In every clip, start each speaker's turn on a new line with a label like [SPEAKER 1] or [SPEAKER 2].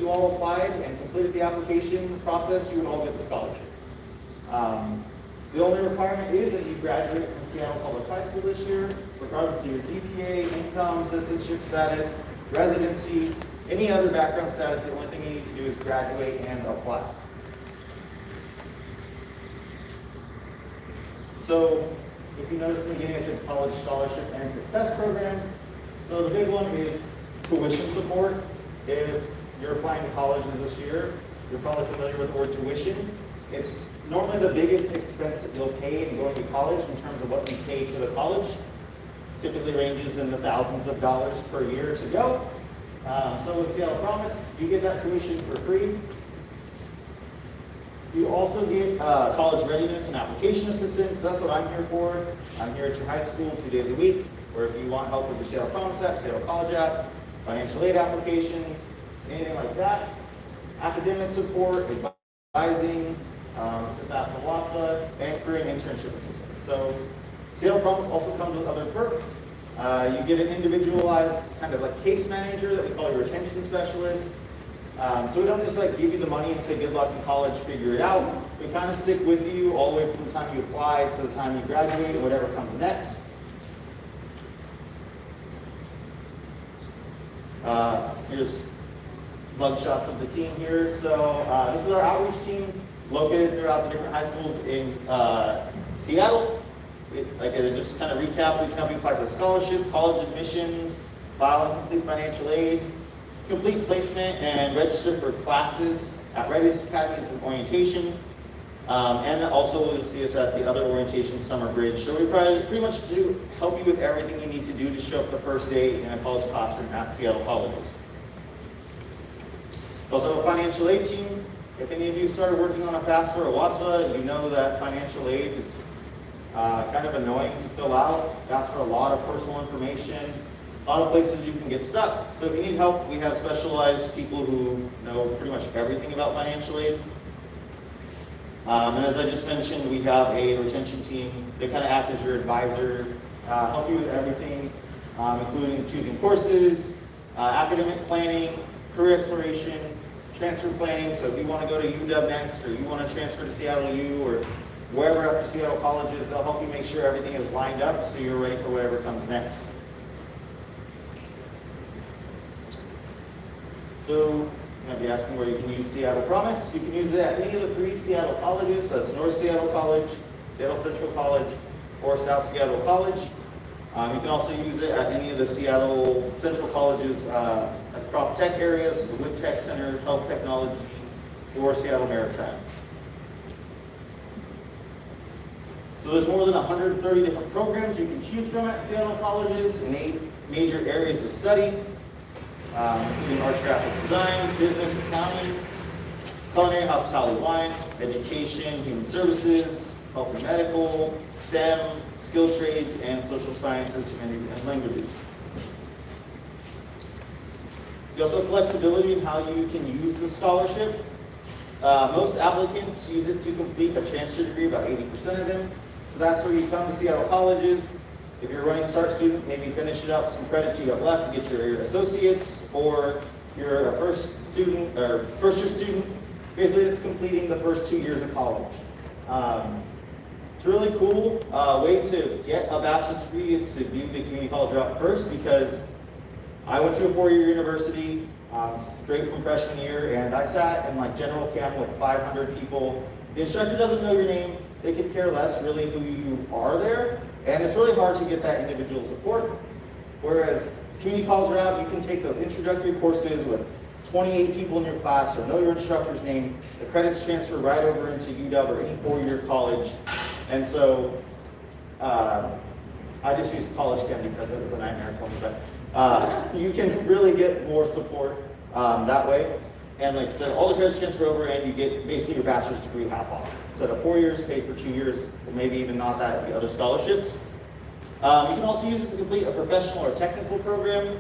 [SPEAKER 1] you all applied and completed the application process, you would all get the scholarship. The only requirement is that you graduate from Seattle Public High School this year, regardless of your GPA, income, citizenship status, residency, any other background status. The only thing you need to do is graduate and apply. So, if you notice in the beginning, I said college scholarship and success program. So the big one is tuition support. If you're applying to colleges this year, you're probably familiar with the word tuition. It's normally the biggest expense that you'll pay in going to college in terms of what you pay to the college. Typically ranges in the thousands of dollars per year to go. So with Seattle Promise, you get that tuition for free. You also get college readiness and application assistance. That's what I'm here for. I'm here at your high school 2 days a week, where if you want help with your Seattle Promise app, Seattle College app, financial aid applications, anything like that, academic support, advising, to pass the WASPA, and career and internship assistance. So Seattle Promise also comes with other perks. You get an individualized kind of like case manager that we call your retention specialist. So we don't just like give you the money and say good luck in college, figure it out. We kind of stick with you all the way from the time you apply to the time you graduate, whatever comes next. Here's mug shots of the team here. So this is our outreach team located throughout the different high schools in Seattle. Just kind of recap, we can help you apply for scholarship, college admissions, file and complete financial aid, complete placement and register for classes at Readiness Academies and orientation. And also you'll see us at the other orientation summer bridge. So we pretty much do help you with everything you need to do to show up the first day in a college classroom at Seattle colleges. Also a financial aid team. If any of you started working on a FAFSA or a WASPA, you know that financial aid is kind of annoying to fill out. It asks for a lot of personal information. A lot of places you can get stuck. So if you need help, we have specialized people who know pretty much everything about financial aid. And as I just mentioned, we have a retention team. They kind of act as your advisor, help you with everything, including choosing courses, academic planning, career exploration, transfer planning. So if you want to go to UW next, or you want to transfer to Seattle U, or wherever after Seattle colleges, they'll help you make sure everything is lined up so you're ready for whatever comes next. So you might be asking where you can use Seattle Promise. You can use it at any of the 3 Seattle colleges. So that's North Seattle College, Seattle Central College, or South Seattle College. You can also use it at any of the Seattle Central colleges, at Croft Tech areas, the Wood Tech Center, Health Technology, or Seattle Maritime. So there's more than 130 different programs you can choose from at Seattle colleges in 8 major areas of study, including arts, graphics design, business, accounting, culinary, hospitality, wine, education, human services, health and medical, STEM, skilled trades, and social sciences, humanities, and languages. You also have flexibility in how you can use the scholarship. Most applicants use it to complete a transfer degree, about 80% of them. So that's where you come to Seattle colleges. If you're a running start student, maybe finish it up some credits you have left to get your associates, or you're a first student or first year student. Basically, it's completing the first 2 years of college. It's a really cool way to get a bachelor's degree is to do the community college route first, because I went to a 4-year university straight from freshman year, and I sat in like general cam with 500 people. The instructor doesn't know your name. They could care less really who you are there. And it's really hard to get that individual support. Whereas community college route, you can take those introductory courses with 28 people in your class, or know your instructor's name. The credits transfer right over into UW or any 4-year college. And so I just used college chem because it was a nightmare for me. But you can really get more support that way. And like I said, all the credits transfer over and you get basically your bachelor's degree half off. Instead of 4 years, paid for 2 years, or maybe even not that, the other scholarships. You can also use it to complete a professional or technical program.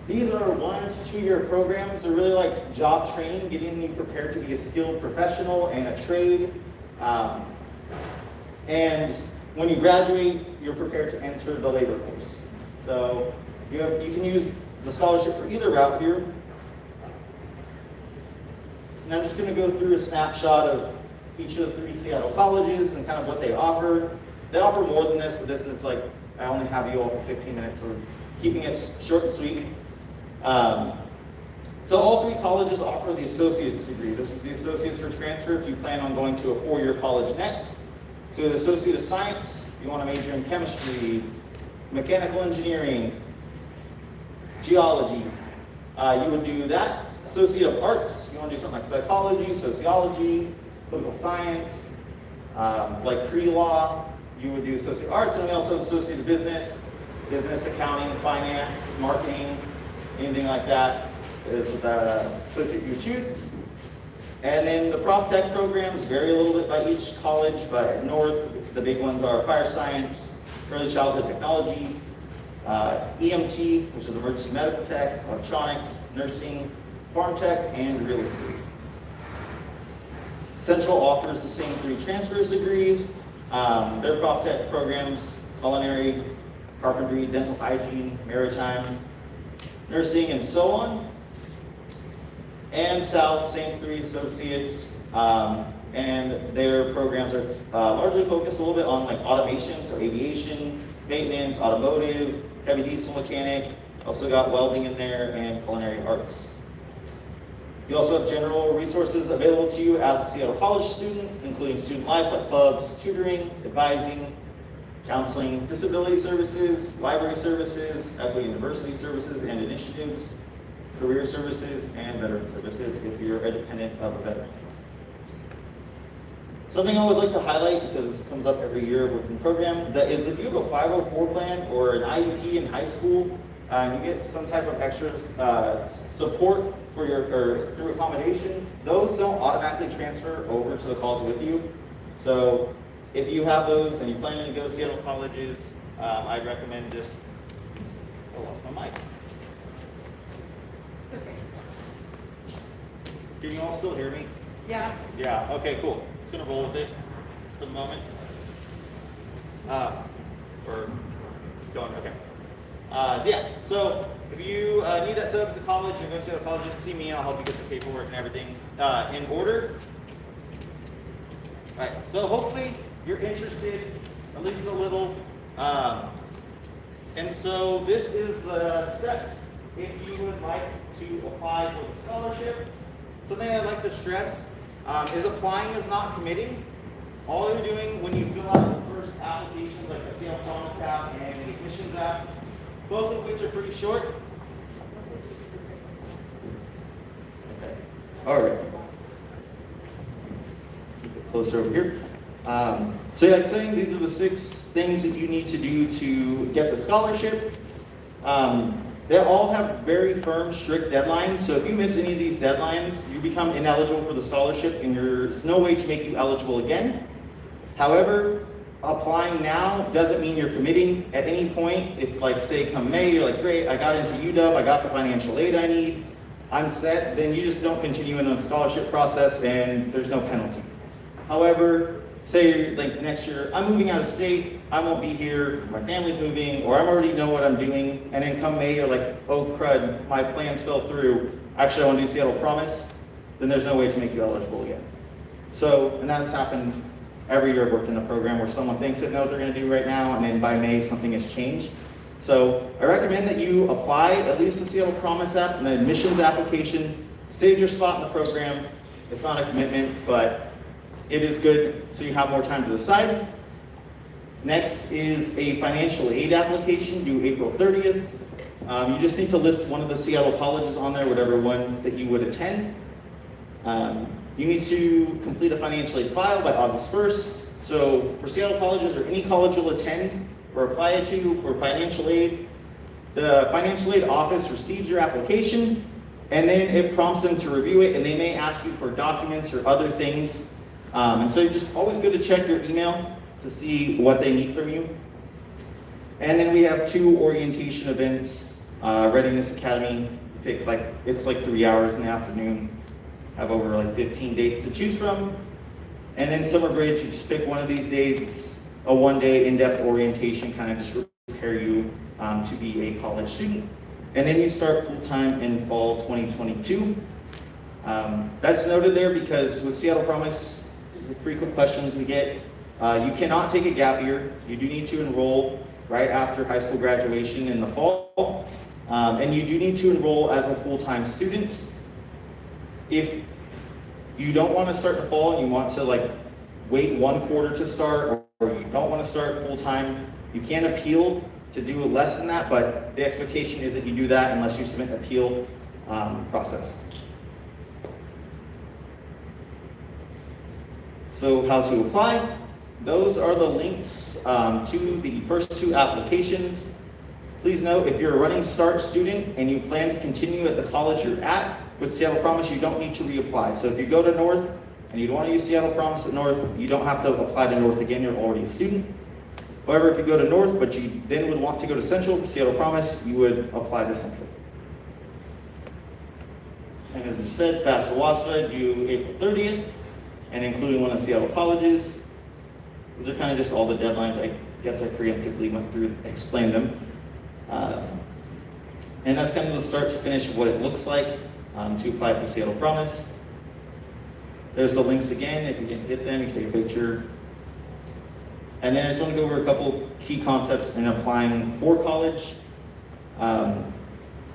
[SPEAKER 1] These are 1 to 2 year programs. They're really like job training, getting you prepared to be a skilled professional and a trade. And when you graduate, you're prepared to enter the labor force. So you can use the scholarship for either route here. And I'm just going to go through a snapshot of each of the 3 Seattle colleges and kind of what they offer. They offer more than this, but this is like, I only have you all for 15 minutes, so we're keeping it short and sweet. So all 3 colleges offer the associate's degree. This is the associate's for transfer if you plan on going to a 4-year college next. So the associate of science, if you want to major in chemistry, mechanical engineering, geology, you would do that. Associate of arts, you want to do something like psychology, sociology, political science, like pre-law, you would do associate of arts. And we also have associate of business, business, accounting, finance, marketing, anything like that is the associate you would choose. And then the Prof Tech programs vary a little bit by each college, but at North, the big ones are fire science, early childhood technology, EMT, which is emergency medical tech, electronics, nursing, farm tech, and real estate. Central offers the same 3 transfers degrees. Their Prof Tech programs, culinary, carpentry, dental hygiene, maritime, nursing, and so on. And South, same 3 associates, and their programs are largely focused a little bit on like automation, so aviation, maintenance, automotive, heavy diesel mechanic, also got welding in there, and culinary arts. You also have general resources available to you as a Seattle College student, including student life like clubs, tutoring, advising, counseling, disability services, library services, equity and diversity services and initiatives, career services, and veteran services if you're a dependent of a veteran. Something I always like to highlight, because this comes up every year within the program, that is if you have a 504 plan or an IEP in high school, and you get some type of extra support for or through accommodations, those don't automatically transfer over to the college with you. So if you have those and you're planning to go to Seattle colleges, I'd recommend just, I lost my mic. Can you all still hear me?
[SPEAKER 2] Yeah.
[SPEAKER 1] Yeah, okay, cool. Just gonna roll with it for the moment. Or going, okay. So if you need that set up at the college, you're going to the college, just see me and I'll help you get the paperwork and everything in order. All right, so hopefully you're interested, at least a little. And so this is the steps if you would like to apply for the scholarship. Something I'd like to stress is applying is not committing. All you're doing when you fill out the first application, like the Seattle Promise app and the admissions app, both of which are pretty short. Okay. All right. Keep it closer over here. So yeah, like saying, these are the 6 things that you need to do to get the scholarship. They all have very firm, strict deadlines. So if you miss any of these deadlines, you become ineligible for the scholarship, and there's no way to make you eligible again. However, applying now doesn't mean you're committing at any point. If, like, say, come May, you're like, great, I got into UW, I got the financial aid I need, I'm set, then you just don't continue in the scholarship process and there's no penalty. However, say, like, next year, I'm moving out of state, I won't be here, my family's moving, or I already know what I'm doing, and then come May, you're like, oh crud, my plans fell through, actually I want to do Seattle Promise, then there's no way to make you eligible again. So, and that's happened every year I've worked in a program where someone thinks they know what they're going to do right now, and then by May something has changed. So I recommend that you apply at least the Seattle Promise app and the admissions application, save your spot in the program. It's not a commitment, but it is good so you have more time to decide. Next is a financial aid application due April 30th. You just need to list one of the Seattle colleges on there, whatever one that you would attend. You need to complete a financial aid file by August 1st. So for Seattle colleges or any college you'll attend or apply to for financial aid, the financial aid office receives your application and then it prompts them to review it, and they may ask you for documents or other things. And so just always good to check your email to see what they need from you. And then we have 2 orientation events. Readiness Academy, pick it's like 3 hours in the afternoon. Have over like 15 dates to choose from. And then Summer Bridge, you just pick one of these days. It's a 1-day in-depth orientation, kind of just prepare you to be a college student. And then you start full-time in fall 2022. That's noted there because with Seattle Promise, this is the frequent questions we get. You cannot take a gap year. You do need to enroll right after high school graduation in the fall. And you do need to enroll as a full-time student. If you don't want to start in the fall and you want to wait 1 quarter to start, or you don't want to start full-time, you can appeal to do less than that, but the expectation is that you do that unless you submit an appeal process. So how to apply? Those are the links to the first 2 applications. Please note, if you're a Running Start student and you plan to continue at the college you're at, with Seattle Promise, you don't need to reapply. So if you go to North and you don't want to use Seattle Promise at North, you don't have to apply to North again, you're already a student. However, if you go to North, but you then would want to go to Central for Seattle Promise, you would apply to Central. And as I said, FAFSA-WASFA due April 30th, and including one of Seattle colleges. These are kind of just all the deadlines. I guess I preemptively went through and explained them. And that's kind of the start to finish of what it looks like to apply for Seattle Promise. There's the links again. If you didn't get them, you can take a picture. And then I just want to go over a couple key concepts in applying for college.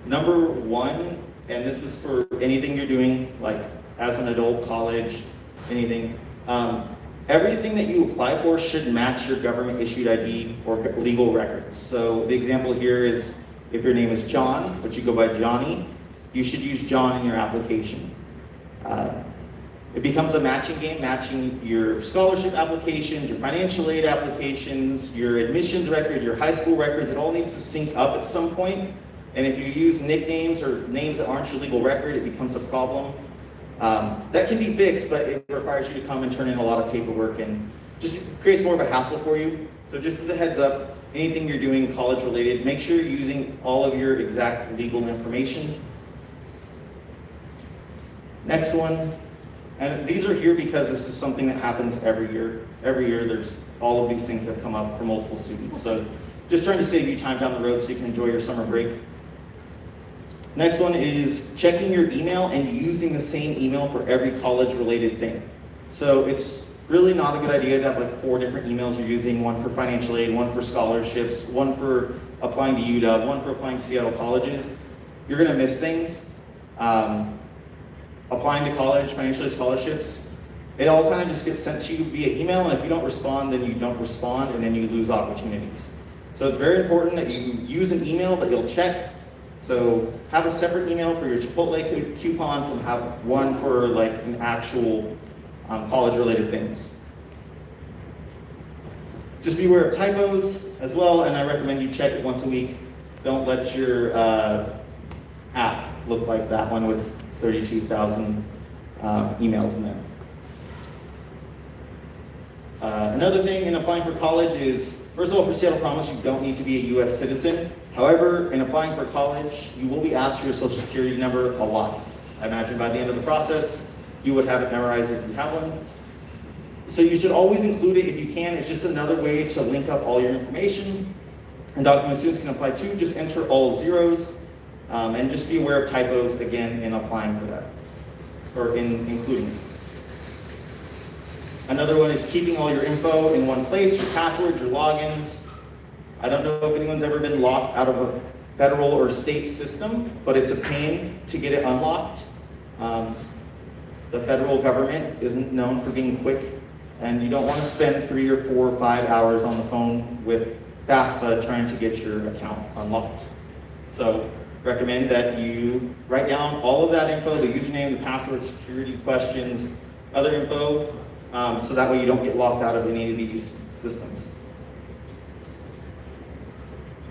[SPEAKER 1] Number 1, and this is for anything you're doing, like as an adult, college, anything. Everything that you apply for should match your government issued ID or legal records. So the example here is if your name is John, but you go by Johnny, you should use John in your application. It becomes a matching game, matching your scholarship applications, your financial aid applications, your admissions record, your high school records. It all needs to sync up at some point. And if you use nicknames or names that aren't your legal record, it becomes a problem. That can be fixed, but it requires you to come and turn in a lot of paperwork and just creates more of a hassle for you. So just as a heads up, anything you're doing college related, make sure you're using all of your exact legal information. Next one, and these are here because this is something that happens every year. Every year there's all of these things that come up for multiple students. So just trying to save you time down the road so you can enjoy your summer break. Next one is checking your email and using the same email for every college-related thing. So it's really not a good idea to have 4 different emails you're using, one for financial aid, one for scholarships, one for applying to UW, one for applying to Seattle colleges. You're gonna miss things. Applying to college, financial aid scholarships, it all kind of just gets sent to you via email, and if you don't respond, then you don't respond, and then you lose opportunities. So it's very important that you use an email that you'll check. So have a separate email for your Chipotle coupons and have one for an actual college-related things. Just be aware of typos as well, and I recommend you check it once a week. Don't let your app look like that one with 32,000 emails in there. Another thing in applying for college is, first of all, for Seattle Promise, you don't need to be a U.S. citizen. However, in applying for college, you will be asked for your social security number a lot. I imagine by the end of the process, you would have it memorized if you have one. So you should always include it if you can. It's just another way to link up all your information. And document students can apply to, just enter all zeros, and just be aware of typos again in applying for that, or in including it. Another one is keeping all your info in one place, your passwords, your logins. I don't know if anyone's ever been locked out of a federal or state system, but it's a pain to get it unlocked. The federal government isn't known for being quick, and you don't want to spend 3 or 4 or 5 hours on the phone with FAFSA trying to get your account unlocked. So recommend that you write down all of that info, the username, the password, security questions, other info, so that way you don't get locked out of any of these systems.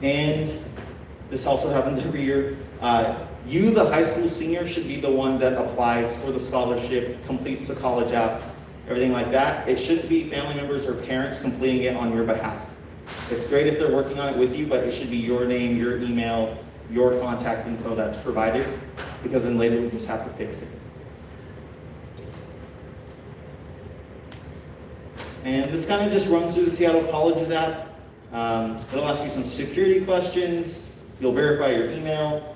[SPEAKER 1] And this also happens every year. You, the high school senior, should be the one that applies for the scholarship, completes the college app, everything like that. It shouldn't be family members or parents completing it on your behalf. It's great if they're working on it with you, but it should be your name, your email, your contact info that's provided, because then later we just have to fix it. And this kind of just runs through the Seattle Colleges app. It'll ask you some security questions. You'll verify your email.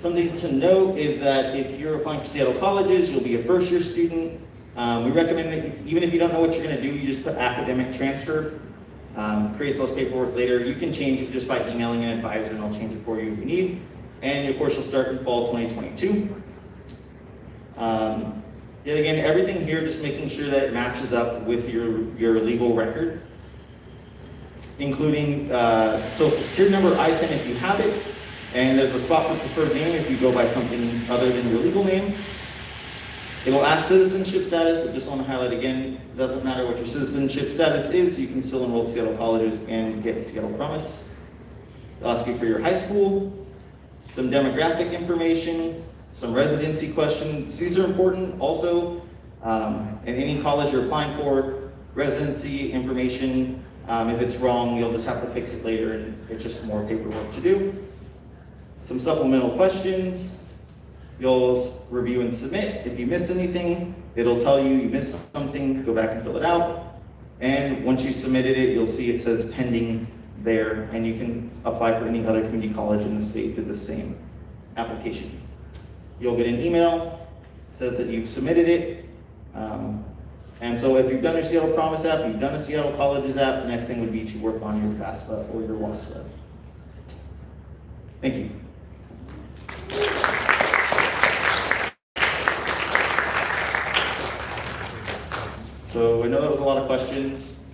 [SPEAKER 1] Something to note is that if you're applying for Seattle colleges, you'll be a first-year student. We recommend that even if you don't know what you're going to do, you just put academic transfer. Creates less paperwork later. You can change it just by emailing an advisor and they'll change it for you if you need. And of course, you'll start in fall 2022. Yet again, everything here, just making sure that it matches up with your legal record, including social security number, ITIN if you have it, and there's a spot for preferred name if you go by something other than your legal name. It'll ask citizenship status. I just want to highlight again, it doesn't matter what your citizenship status is, you can still enroll at Seattle colleges and get Seattle Promise. It'll ask you for your high school, some demographic information, some residency questions. These are important also. In any college you're applying for, residency information, if it's wrong, you'll just have to fix it later and it's just more paperwork to do. Some supplemental questions. You'll review and submit. If you missed anything, it'll tell you missed something, go back and fill it out. And once you submitted it, you'll see it says pending there, and you can apply for any other community college in the state with the same application. You'll get an email, it says that you've submitted it. And so if you've done your Seattle Promise app, you've done a Seattle Colleges app, the next thing would be to work on your FAFSA or your WASFA. Thank you. So I know that was a lot of questions.